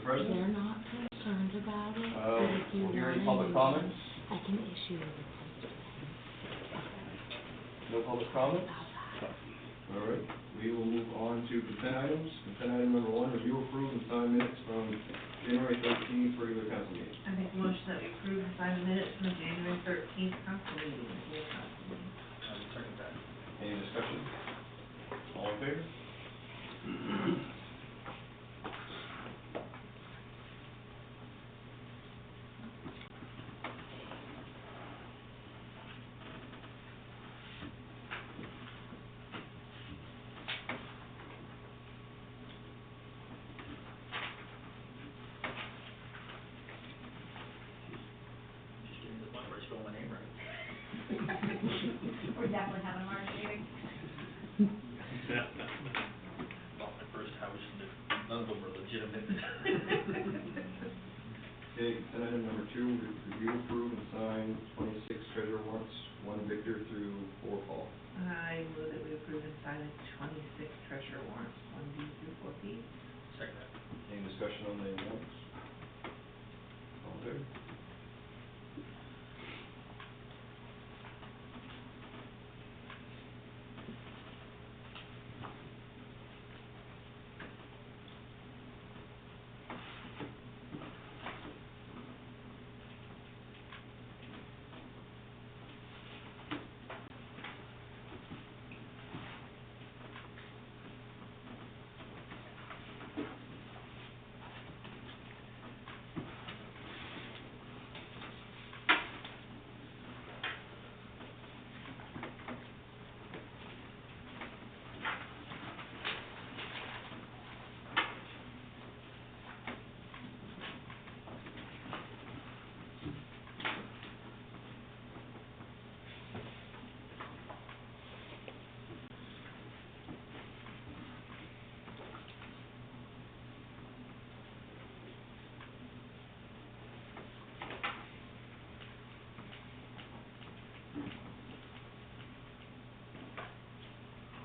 President. They're not concerned about it, but if you We'll hear want any public comments? I can issue a replacement. No public comments? All right, we will move on to consent items. Consent item number 1, review, approve, and sign minutes from January 13th regular council meeting. I make a motion that we approve and sign the minutes from the January 13th council meeting. I would second that. Any discussion? All in favor? Just getting to the point where I spell my name right. We're definitely having a March meeting. Bought my first house and none of them were legitimate. Okay, consent item number 2, review, approve, and sign 26 treasurer warrants, 1 Victor through 4 Paul. I move that we approve and sign the 26 treasurer warrants, 1B through 4B. Second that. Any discussion on the warrants? All in favor?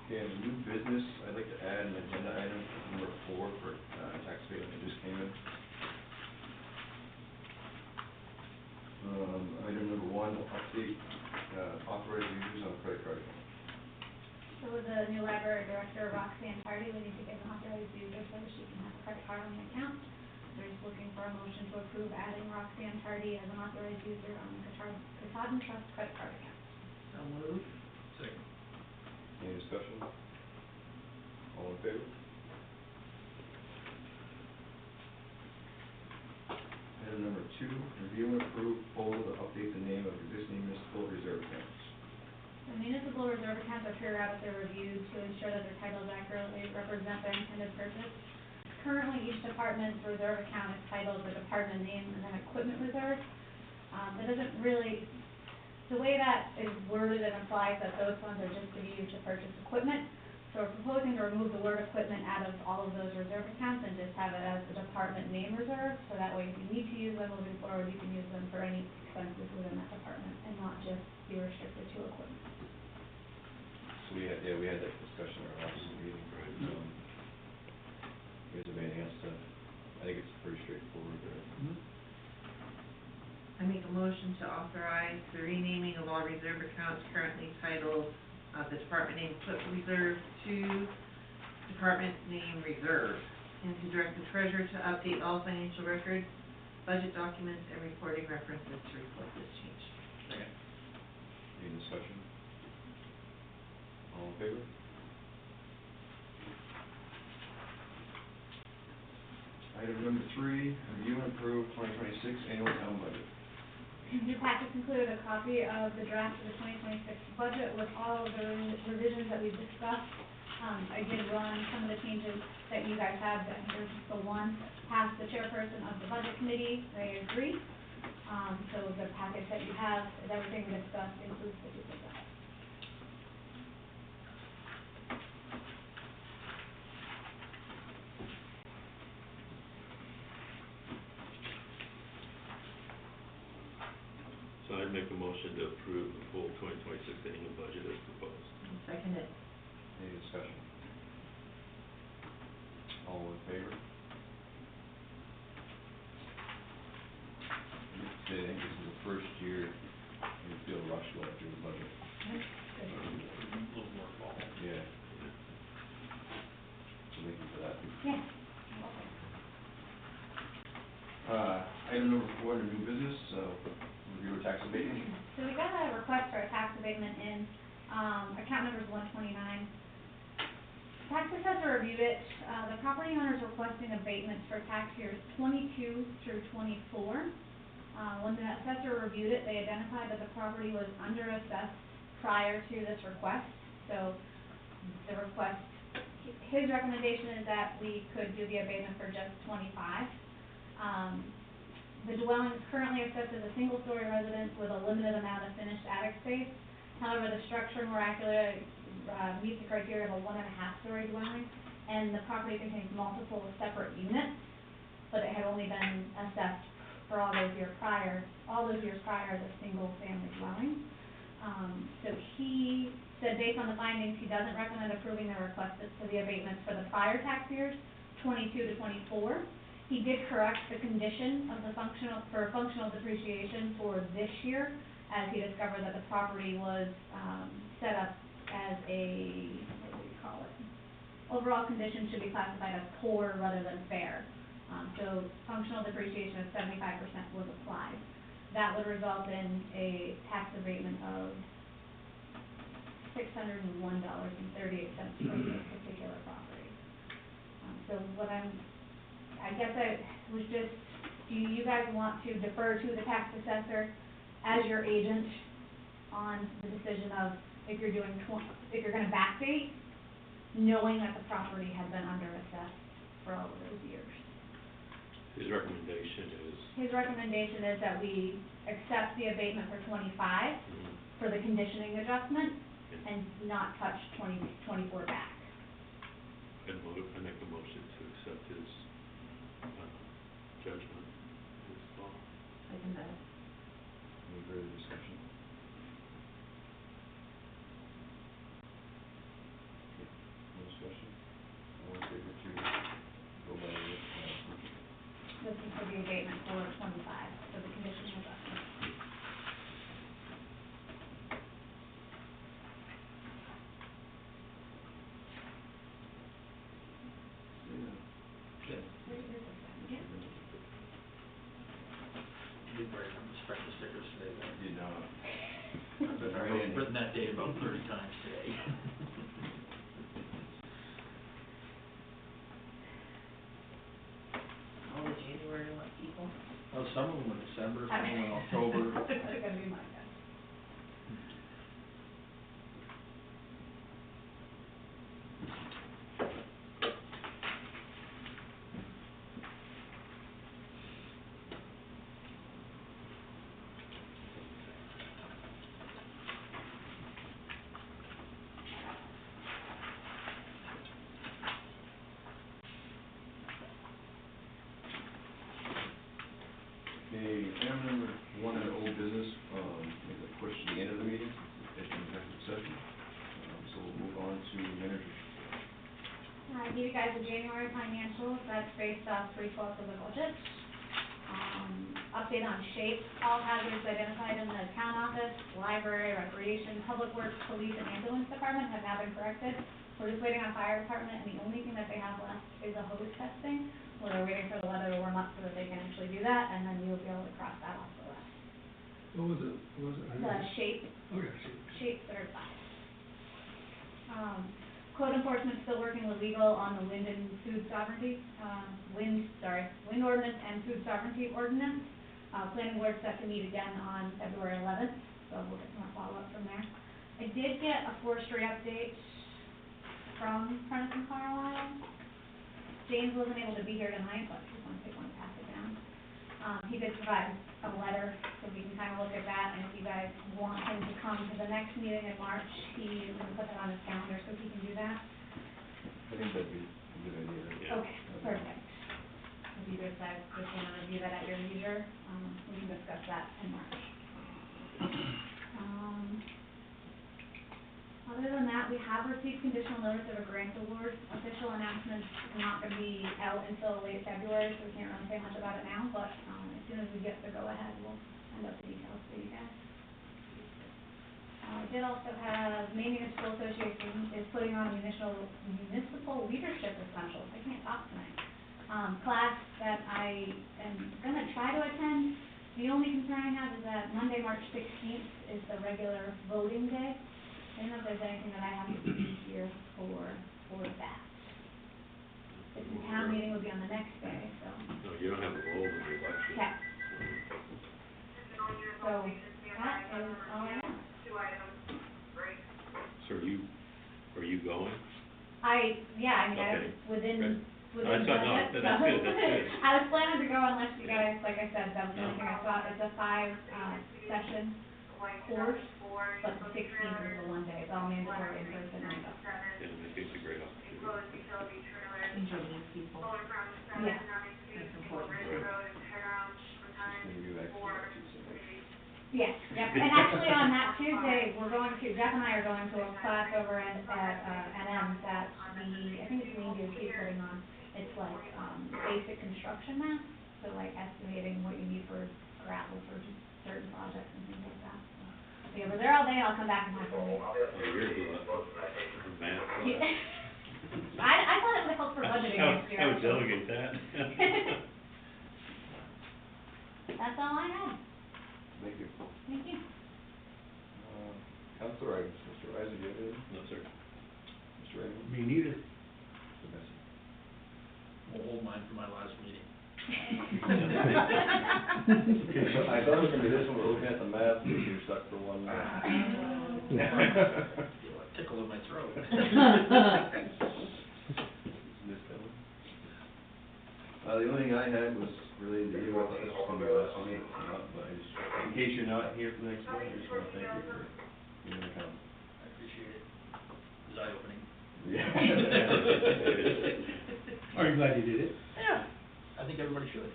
Okay, in new business, I'd like to add an agenda item number 4 for tax payment that just came in. Item number 1, update authorized users on credit card account. So with the new library director, Roxanne Tardy, we need to get an authorized user so that she can have a credit card on the account. They're just looking for a motion to approve adding Roxanne Tardy as an authorized user on the Katahdin Trust credit card account. So moved. Second. Any discussion? All in favor? Item number 2, review and approve proposal to update the name of existing municipal reserve accounts. The municipal reserve accounts are periodically reviewed to ensure that their titles accurately represent their intended purpose. Currently, each department's reserve account is titled the department name and then equipment reserve. That doesn't really, the way that is worded and applies, that those funds are just to be used to purchase equipment. So we're proposing to remove the word equipment out of all of those reserve accounts and just have it as the department name reserve. So that way, if you need to use them moving forward, you can use them for any expenses within that department and not just be restricted to equipment. So we had that discussion in our last meeting. You guys have anything else to, I think it's pretty straightforward, right? I make a motion to authorize the renaming of all reserve accounts currently titled, the department name equipment reserve to department name reserve, and to direct the treasurer to update all financial records, budget documents, and reporting references to reflect this change. Second. Any discussion? All in favor? Item number 3, review and approve 2026 annual town budget. Your packets included a copy of the draft of the 2026 budget with all of the revisions that we've discussed. I did run some of the changes that you guys have, that there's just the one, past the chairperson of the budget committee, they agree. So the packet that you have, is everything we discussed, includes the duplicate. So I'd make a motion to approve the full 2026 annual budget as proposed. Second it. Any discussion? All in favor? first year, you feel rushed going through the budget. A little more involved. Yeah. So thank you for that. Yeah. Item number 4 under new business, review of tax abatement. So we got a request for a tax abatement in, account number is 129. Tax assessor reviewed it, the property owner is requesting abatements for tax years 22 through 24. When the assessor reviewed it, they identified that the property was under assessed prior to this request. So the request, his recommendation is that we could do the abatement for just 25. The dwelling is currently assessed as a single-story residence with a limited amount of finished attic space. However, the structure more accurately meets the criteria of a 1.5-story dwelling, and the property contains multiple separate units, but it had only been assessed for all those years prior as a single-family dwelling. So he said, based on the findings, he doesn't recommend approving the request for the abatements for the prior tax years, 22 to 24. He did correct the condition of the functional depreciation for this year, as he discovered that the property was, set up as a, what do you call it? Overall condition should be classified as poor rather than fair. So functional depreciation of 75% was applied. That would result in a tax abatement of $601.38 for this particular property. So what I guess I was just, do you guys want to defer to the tax assessor as your agent on the decision of if you're doing if you're gonna backdate, knowing that the property had been under assessed for all of those years? His recommendation is, His recommendation is that we accept the abatement for 25 for the conditioning adjustment and not touch 24 back. I make a motion to accept his, judgment, his law. Any further discussion? No discussion? All in favor to go by the, This is for the abatement for 25, for the conditioning adjustment. Okay. Did write on the special stickers today, though. Did not. I've written that date about 30 times today. All the January one people. Well, some of them in December, some of them in October. That's gonna be my guess. Okay, item number 1 under old business, make a push to the end of the meeting, it's an executive session. So we'll move on to manager. I gave you guys the January financials, that's based off 3/12 of the budget. Update on SHAPE, all hazards identified in the town office, library, recreation, public works, police, and ambulance department have now been corrected. We're just waiting on fire department, and the only thing that they have left is a hose testing. We're waiting for the weather to warm up so that they can actually do that, and then you'll be able to cross that off the list. What was it? The SHAPE, Oh, yeah, she. SHAPE certified. Code enforcement's still working with legal on the wind and food sovereignty, wind ordinance and food sovereignty ordinance. Planning board set to meet again on February 11th, so we'll get some more follow-up from there. I did get a forestry update from Prentice and Carlisle. James wasn't able to be here tonight, but just want to take one to pass it down. He did provide a letter, so we can kind of look at that, and if you guys want him to come to the next meeting in March, he is going to put that on his calendar, so he can do that. I think that'd be a good idea. Yeah. Okay, perfect. If you guys just want to review that at your leisure, we can discuss that in March. Other than that, we have received conditional notice of a grant award. Official announcement's not gonna be out until late February, so we can't really say much about it now, but, as soon as we get the go-ahead, we'll send out the details for you guys. I did also have, Maine Municipal Association is putting on municipal leadership essentials, I can't talk tonight, class that I am gonna try to attend. The only concern I have is that Monday, March 16th is the regular voting day. I don't know if there's anything that I have to be here for that. The town meeting will be on the next day, so. No, you don't have a role in the election. Okay. So, that is all I have. So are you going? Yeah, I mean, Okay. within Good. budget, No, that's so. good, that's good. I was planning to go unless you guys, like I said, that was the only thing I thought, it's a 5 session course, but the 16th is the one day, it's all mandatory in person and stuff. And I think it's a great opportunity. And you'll meet people. Yeah. That's important. Right. Just gonna go back to that too, so. Yes, yep, and actually on that Tuesday, Jeff and I are going to a class over at NM that I think it's Lean is putting on. It's like, basic construction math, so like estimating what you need for gravel for certain projects and things like that. So, yeah, we're there all day, I'll come back and have a week. Oh, you're doing a math class. Yeah. I thought it would help for budgeting next year. I would delegate that. That's all I have. Thank you. Thank you. Counselor items, Mr. Reiser, do you have anything? No, sir. Mr. Raymond? Me neither. Mr. Bessie? We'll hold mine for my last meeting. I thought it was gonna be this one, but looking at the map, you're stuck for one. Feel a tickle in my throat. Miss Kelly? The only thing I had was related to you, I thought this was gonna be our last meeting, it's not, but I just, in case you're not here for the next one, I just wanna thank you for being able to come. I appreciate it. It was eye-opening. Yeah. Are you glad you did it? Yeah. I think everybody should.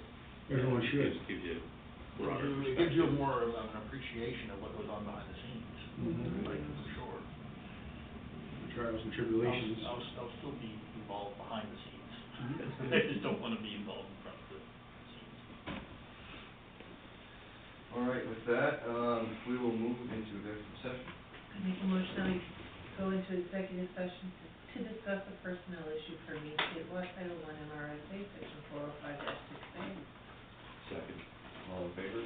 Everyone should. Gives you broader It gives you more of an appreciation of what goes on behind the scenes, Mhm. like, for sure. The trials and tribulations. I'll still be involved behind the scenes. Mhm. I just don't wanna be involved in front of the scenes. All right, with that, we will move into executive session. I make a motion that we go into executive session to discuss a personnel issue for me, state law title 1 MRSA, section 405-6A. second. All in favor?